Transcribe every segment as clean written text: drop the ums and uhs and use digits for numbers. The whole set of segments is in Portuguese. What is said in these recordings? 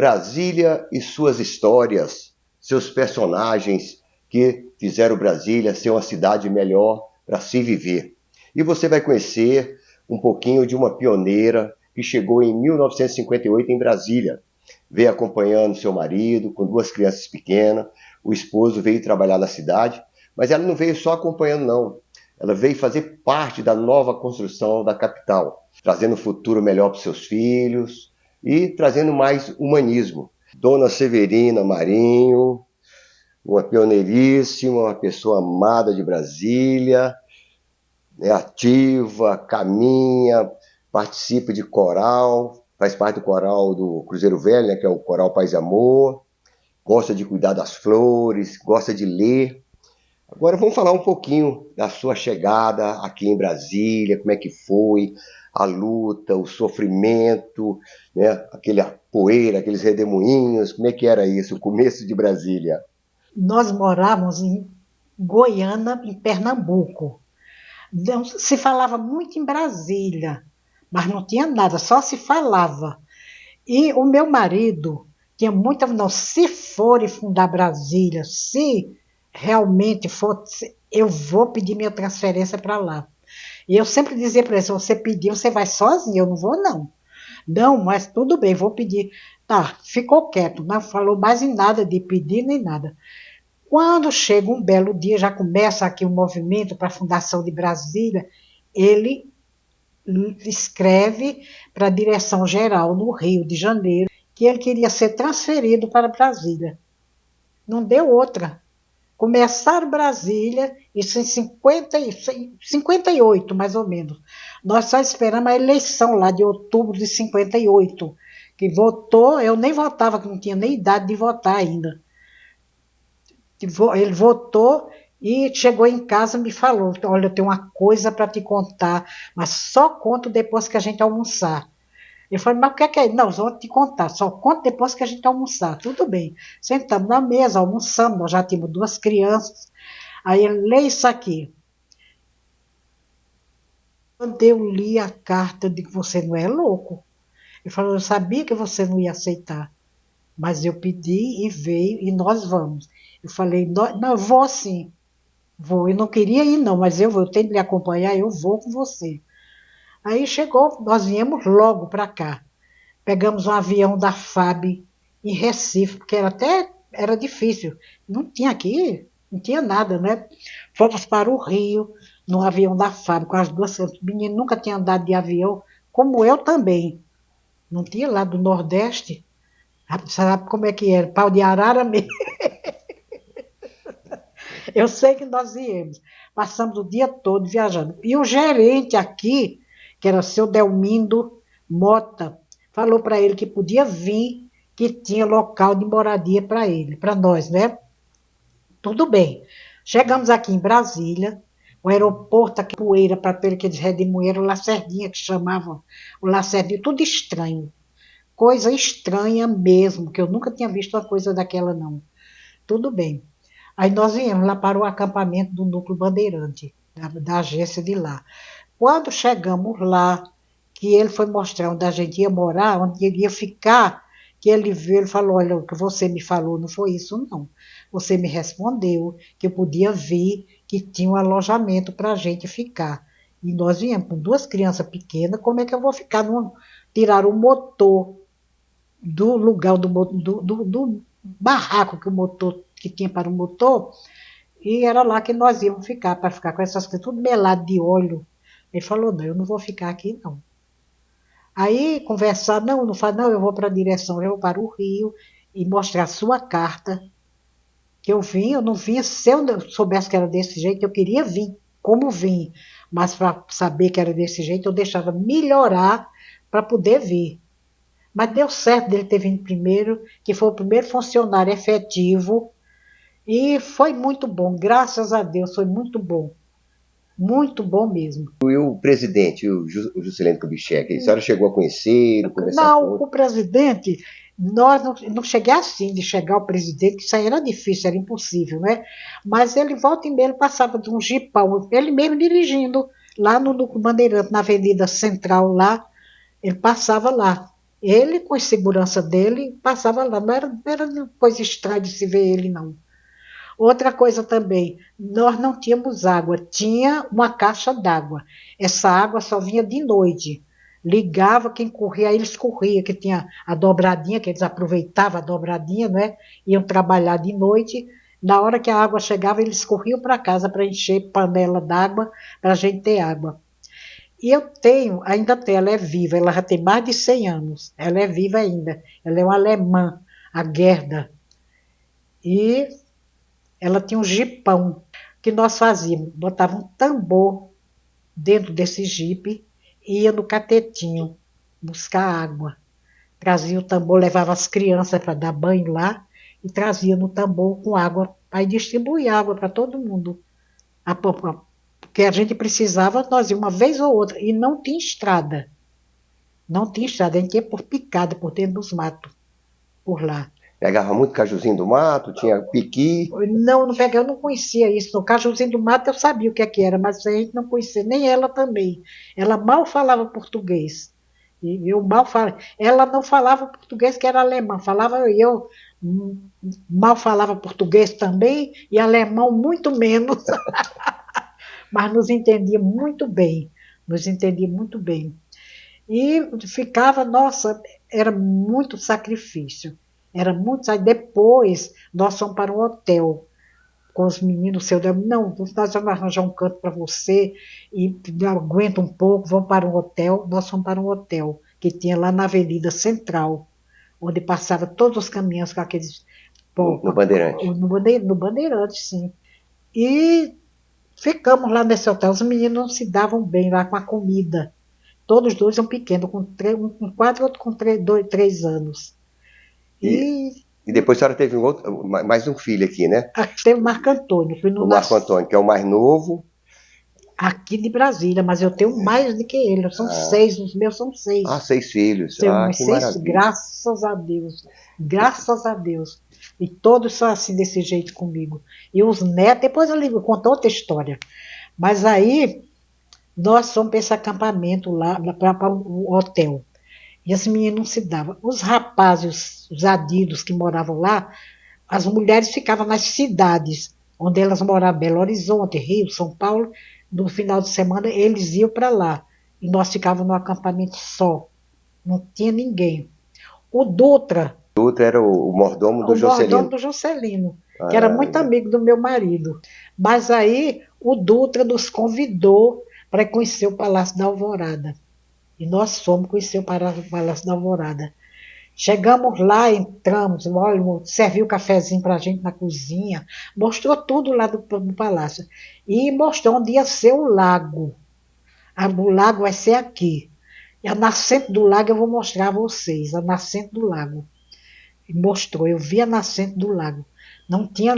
Brasília e suas histórias, seus personagens que fizeram Brasília ser uma cidade melhor para se viver. E você vai conhecer um pouquinho de uma pioneira que chegou em 1958 em Brasília. Veio acompanhando seu marido, com 2 crianças pequenas. O esposo veio trabalhar na cidade, mas ela não veio só acompanhando, não. Ela veio fazer parte da nova construção da capital, trazendo um futuro melhor para os seus filhos e trazendo mais humanismo. Dona Severina Marinho, uma pioneiríssima, uma pessoa amada de Brasília, é ativa, caminha, participa de coral, faz parte do coral do Cruzeiro Velho, né, que é o Coral Paz e Amor, gosta de cuidar das flores, gosta de ler. Agora vamos falar um pouquinho da sua chegada aqui em Brasília, como é que foi a luta, o sofrimento, né, aquela poeira, aqueles redemoinhos, como é que era isso, o começo de Brasília? Nós morávamos em Goiânia, em Pernambuco. Não se falava muito em Brasília, mas não tinha nada, só se falava. E o meu marido tinha muita. Não, se for fundar Brasília, se realmente for, eu vou pedir minha transferência para lá. E eu sempre dizia para ele: se você pedir, você vai sozinho, eu não vou, não. Não, mas tudo bem, vou pedir. Tá, ficou quieto, não falou mais em nada de pedir nem nada. Quando chega um belo dia, já começa aqui o movimento para a fundação de Brasília, ele escreve para a direção geral no Rio de Janeiro que ele queria ser transferido para Brasília. Não deu outra. Começaram Brasília, isso em 58, mais ou menos. Nós só esperamos a eleição lá de outubro de 58, que votou, eu nem votava, que não tinha nem idade de votar ainda. Ele votou e chegou em casa e me falou: olha, eu tenho uma coisa para te contar, mas só conto depois que a gente almoçar. Eu falei: mas o que é? Não, só vou te contar, só conto depois que a gente almoçar. Tudo bem. Sentamos na mesa, almoçamos, nós já tínhamos 2 crianças. Aí ele: lê isso aqui. Quando eu li a carta, eu digo: você não é louco? Ele falou: eu sabia que você não ia aceitar, mas eu pedi e veio e nós vamos. Eu falei: não, eu vou sim. Vou, eu não queria ir não, mas eu vou, eu tenho que lhe acompanhar, eu vou com você. Aí chegou, nós viemos logo para cá. Pegamos um avião da FAB em Recife, porque era difícil. Não tinha aqui, não tinha nada, né? Fomos para o Rio, no avião da FAB, com as 2 crianças. O menino nunca tinha andado de avião, como eu também. Não tinha lá do Nordeste. Sabe como é que era? Pau de arara mesmo. Eu sei que nós viemos. Passamos o dia todo viajando. E o gerente aqui, que era o seu Delmindo Mota, falou para ele que podia vir, que tinha local de moradia para ele, para nós, né? Tudo bem. Chegamos aqui em Brasília, o aeroporto aqui, poeira, para ter aqueles redemoinhos, o Lacerdinha que chamavam, o Lacerdinha, tudo estranho. Coisa estranha mesmo, que eu nunca tinha visto uma coisa daquela, não. Tudo bem. Aí nós viemos lá para o acampamento do Núcleo Bandeirante, da agência de lá. Quando chegamos lá, que ele foi mostrar onde a gente ia morar, onde ele ia ficar, que ele viu, ele falou: olha, o que você me falou não foi isso, não. Você me respondeu que eu podia vir, que tinha um alojamento para a gente ficar. E nós viemos com 2 crianças pequenas, como é que eu vou ficar? Tirar o motor do lugar do barraco que o motor que tinha para o motor, e era lá que nós íamos ficar, para ficar com essas coisas, tudo melado de óleo. Ele falou: não, eu não vou ficar aqui, não. Aí conversar: não, não faz, não, eu vou para a direção, eu vou para o Rio e mostrar a sua carta, que eu vim, eu não vinha, se eu soubesse que era desse jeito, eu queria vir, como vim, mas para saber que era desse jeito, eu deixava melhorar para poder vir. Mas deu certo dele ter vindo primeiro, que foi o primeiro funcionário efetivo. E foi muito bom, graças a Deus, foi muito bom. Muito bom mesmo. E o presidente, o Juscelino Kubitschek, a senhora chegou a conhecer, conversar com Não, ele? o presidente, nós não cheguei assim, de chegar ao presidente, que isso aí era difícil, era impossível, né? Mas ele volta e meia, ele passava de um jipão, ele mesmo dirigindo, lá no Núcleo Bandeirante, na Avenida Central, lá, ele passava lá. Ele, com a segurança dele, passava lá. Não era coisa estranha de se ver ele, não. Outra coisa também, nós não tínhamos água, tinha uma caixa d'água. Essa água só vinha de noite. Ligava, quem corria, aí eles corriam, que tinha a dobradinha, que eles aproveitavam a dobradinha, né? Iam trabalhar de noite. Na hora que a água chegava, eles corriam para casa para encher panela d'água, para a gente ter água. E eu tenho, ainda tenho, ela é viva, ela já tem mais de 100 anos, ela é viva ainda. Ela é uma alemã, a Gerda. E ela tinha um jipão que nós fazíamos, botava um tambor dentro desse jipe e ia no catetinho buscar água. Trazia o tambor, levava as crianças para dar banho lá e trazia no tambor com água, aí distribuía água para todo mundo. Porque a gente precisava, nós ia uma vez ou outra, e não tinha estrada. Não tinha estrada, a gente ia por picada, por dentro dos matos, por lá. Pegava muito cajuzinho do mato, tinha piqui. Não, não peguei, eu não conhecia isso. No Cajuzinho do Mato eu sabia o que é que era, mas a gente não conhecia, nem ela também. Ela mal falava português. E eu mal falava. Ela não falava português, que era alemã. Falava eu, mal falava português também, e alemão muito menos. Mas nos entendia muito bem. Nos entendia muito bem. E ficava, nossa, era muito sacrifício. Era muito. Depois nós fomos para um hotel com os meninos seu, não, nós vamos arranjar um canto para você e aguenta um pouco, vamos para um hotel. Nós fomos para um hotel que tinha lá na Avenida Central, onde passava todos os caminhões com aqueles. No Bandeirante. No Bandeirante, sim. E ficamos lá nesse hotel. Os meninos não se davam bem lá com a comida. Todos dois são pequenos, um com 4, outro com 3 anos. E depois a senhora teve mais um filho aqui, né? Teve o Marco Antônio. O Marco Antônio, que é o mais novo. Aqui de Brasília, mas eu tenho mais do que ele. São 6, os meus são 6. 6 filhos. Tenho Que 6, maravilha. graças a Deus. Graças a Deus. E todos são assim, desse jeito comigo. E os netos, depois eu conto outra história. Mas aí, nós fomos para esse acampamento lá, para o hotel. E as meninas não se davam. Os rapazes, os adidos que moravam lá, as mulheres ficavam nas cidades, onde elas moravam, Belo Horizonte, Rio, São Paulo. No final de semana, eles iam para lá. E nós ficávamos no acampamento só. Não tinha ninguém. O Dutra. O Dutra era o mordomo do Juscelino. O mordomo do Juscelino, que era muito amigo do meu marido. Mas aí, o Dutra nos convidou para conhecer o Palácio da Alvorada. E nós fomos conhecer o Palácio da Alvorada. Chegamos lá, entramos, olha, serviu o cafezinho para a gente na cozinha, mostrou tudo lá do palácio. E mostrou onde ia ser o lago. O lago vai ser aqui. E a nascente do lago eu vou mostrar a vocês, a nascente do lago. E mostrou, eu vi a nascente do lago. Não tinha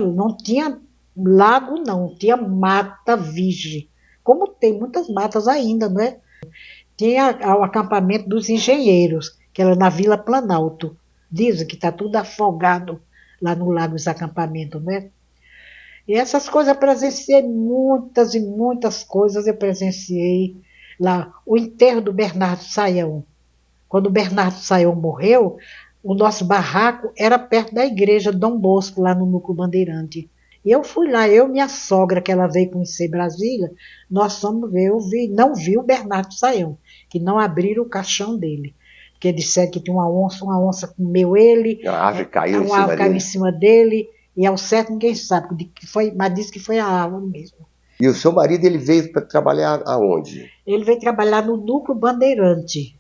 lago, não, tinha mata virgem. Como tem muitas matas ainda, não é? Tinha o acampamento dos engenheiros, que era na Vila Planalto. Dizem que está tudo afogado lá no lago dos acampamentos, né? E essas coisas eu presenciei, muitas e muitas coisas eu presenciei lá. O enterro do Bernardo Saião. Quando o Bernardo Saião morreu, o nosso barraco era perto da igreja Dom Bosco, lá no Núcleo Bandeirante. E eu fui lá, eu e minha sogra, que ela veio conhecer Brasília, nós fomos ver, não vi o Bernardo Saião, que não abriram o caixão dele. Porque disseram que tinha uma onça comeu ele, a árvore caiu em cima dele, e ao certo ninguém sabe, mas disse que foi a árvore mesmo. E o seu marido, ele veio para trabalhar aonde? Ele veio trabalhar no Núcleo Bandeirante,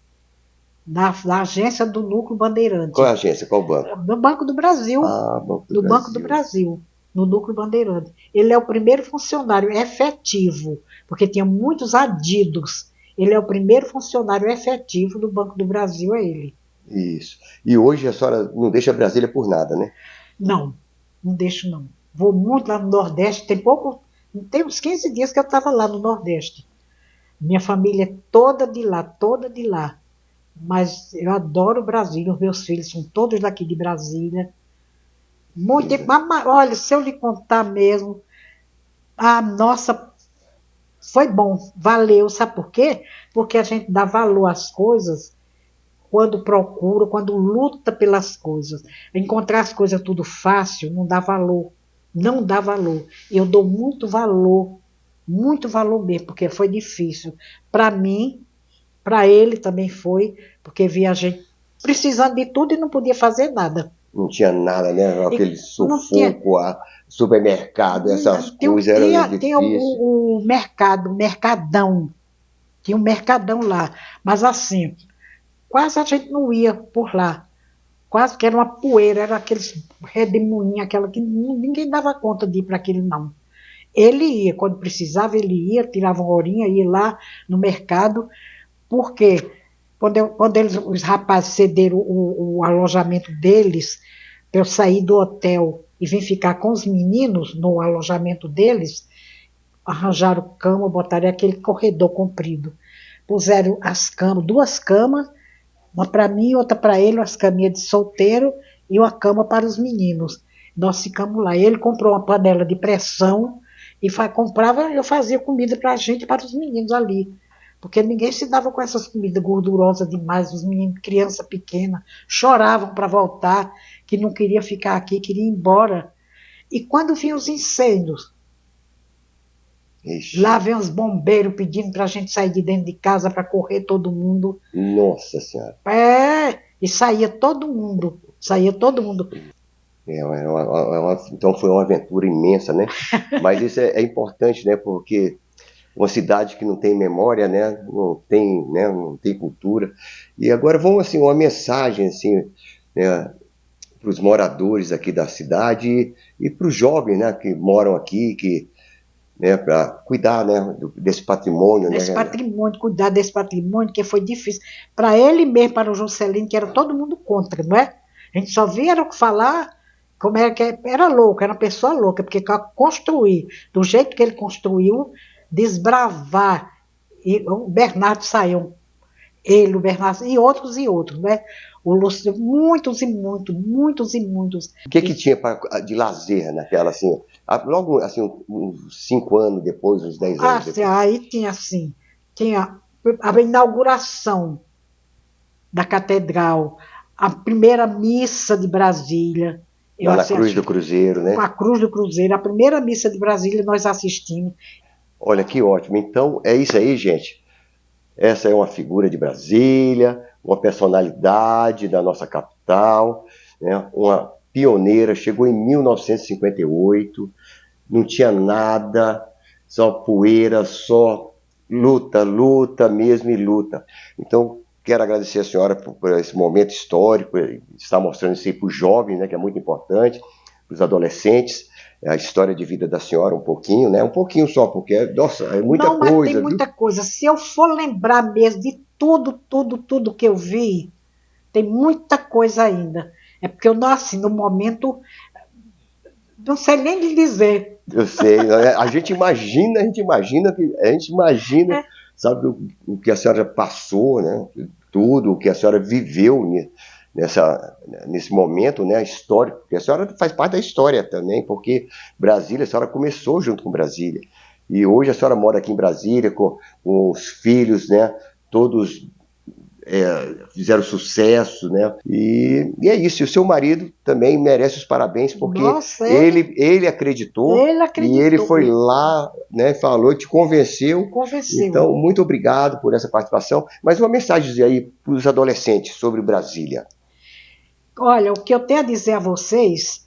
na agência do Núcleo Bandeirante. Qual é a agência? Qual banco? No Banco do Brasil. Banco do Brasil, no Núcleo Bandeirante. Ele é o primeiro funcionário efetivo, porque tinha muitos adidos. Ele é o primeiro funcionário efetivo do Banco do Brasil, é ele. Isso. E hoje a senhora não deixa Brasília por nada, né? Não deixo não. Vou muito lá no Nordeste, tem uns 15 dias que eu estava lá no Nordeste. Minha família é toda de lá. Mas eu adoro Brasília, os meus filhos são todos daqui de Brasília. Olha, se eu lhe contar mesmo, nossa, foi bom, valeu, sabe por quê? Porque a gente dá valor às coisas quando procura, quando luta pelas coisas. Encontrar as coisas tudo fácil não dá valor. Não dá valor. Eu dou muito valor mesmo, porque foi difícil. Para mim, para ele também foi, porque via a gente precisando de tudo e não podia fazer nada. Não tinha nada, né? Aquele Não tinha, sufoco, supermercado, essas coisas eram tinha difíceis. o mercado, o mercadão. Tinha um mercadão lá. Mas assim, quase a gente não ia por lá. Quase que era uma poeira, era aqueles redemoinhos, aquela que ninguém dava conta de ir para aquele não. Ele ia, quando precisava, ele ia, tirava uma horinha, ia lá no mercado, porque quando os rapazes cederam o alojamento deles, para eu sair do hotel e vir ficar com os meninos no alojamento deles, arranjaram cama, botaram aquele corredor comprido. Puseram as camas, duas camas, uma para mim, outra para ele, umas caminhas de solteiro e uma cama para os meninos. Nós ficamos lá. Ele comprou uma panela de pressão e comprava, eu fazia comida para a gente e para os meninos ali. Porque ninguém se dava com essas comidas gordurosas demais. Os meninos, criança pequena, choravam para voltar, que não queria ficar aqui, queria ir embora. E quando vinham os incêndios, Ixi, lá vem os bombeiros pedindo para a gente sair de dentro de casa para correr todo mundo. nossa Senhora. E saía todo mundo. Saía todo mundo. Então foi uma aventura imensa, né? Mas isso é importante, né? Porque uma cidade que não tem memória, né? Não tem cultura. E agora vamos assim uma mensagem assim, né, para os moradores aqui da cidade e para os jovens, né, que moram aqui, que, né, para cuidar, né, desse patrimônio, Desse né? patrimônio, cuidar desse patrimônio, que foi difícil. Para ele mesmo, para o Juscelino, que era todo mundo contra, não é? A gente só via falar como era que era louco, era uma pessoa louca, porque construir, do jeito que ele construiu, desbravar. E o Bernardo saiu, ele, o Bernardo, e outros, né? O Lúcio, muitos e muitos. O que tinha de lazer naquela, assim, logo, assim, uns 5 anos depois, uns 10 anos Assim, depois? aí tinha assim, tinha a inauguração da catedral, a primeira missa de Brasília. Eu Lá na Cruz assisti, do Cruzeiro, com a né? Cruz do Cruzeiro, a primeira missa de Brasília nós assistimos. Olha que ótimo. Então é isso aí, gente. Essa é uma figura de Brasília, uma personalidade da nossa capital, né? Uma pioneira, chegou em 1958, não tinha nada, só poeira, só luta, luta mesmo e luta. Então, quero agradecer a senhora por esse momento histórico, por estar mostrando isso aí para os jovens, né, que é muito importante, para os adolescentes, a história de vida da senhora um pouquinho, né? Um pouquinho só, porque, nossa, é muita Não, mas tem coisa, viu? muita coisa. Se eu for lembrar mesmo de tudo que eu vi, tem muita coisa ainda. É porque eu não, assim, no momento, não sei nem lhe dizer. Eu sei, né? A gente imagina, É, sabe, o que a senhora passou, né? Tudo, o que a senhora viveu nesse momento, né, histórico, porque a senhora faz parte da história também, porque Brasília, a senhora começou junto com Brasília, e hoje a senhora mora aqui em Brasília com os filhos, né, todos fizeram sucesso, né? E é isso. E o seu marido também merece os parabéns, porque nossa, ele acreditou ele e ele acreditou, foi lá, né? Falou, te convenceu. convenceu. Então, muito obrigado por essa participação. Mas uma mensagem aí para os adolescentes sobre Brasília. Olha, o que eu tenho a dizer a vocês,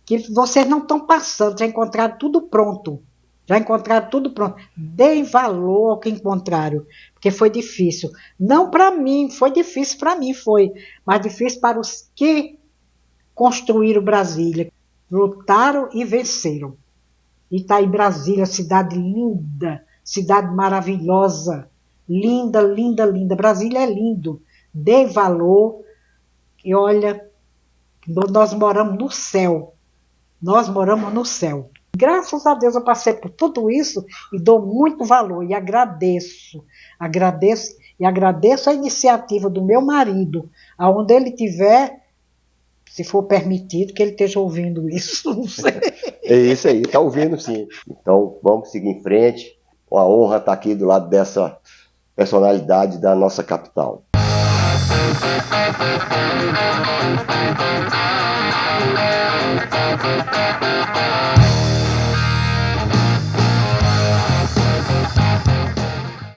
que vocês não estão passando, já encontraram tudo pronto. Já encontraram tudo pronto. Deem valor ao que encontraram, porque foi difícil. Não para mim, foi difícil para mim, foi, mas difícil para os que construíram Brasília. Lutaram e venceram. E está aí Brasília, cidade linda, cidade maravilhosa. Linda, linda, linda. Brasília é lindo. Dê valor. E olha, nós moramos no céu. Nós moramos no céu. Graças a Deus eu passei por tudo isso e dou muito valor e agradeço. Agradeço a iniciativa do meu marido, aonde ele tiver, se for permitido, que ele esteja ouvindo isso, não sei. É isso aí, tá ouvindo sim. Então, vamos seguir em frente. Uma honra estar aqui do lado dessa personalidade da nossa capital.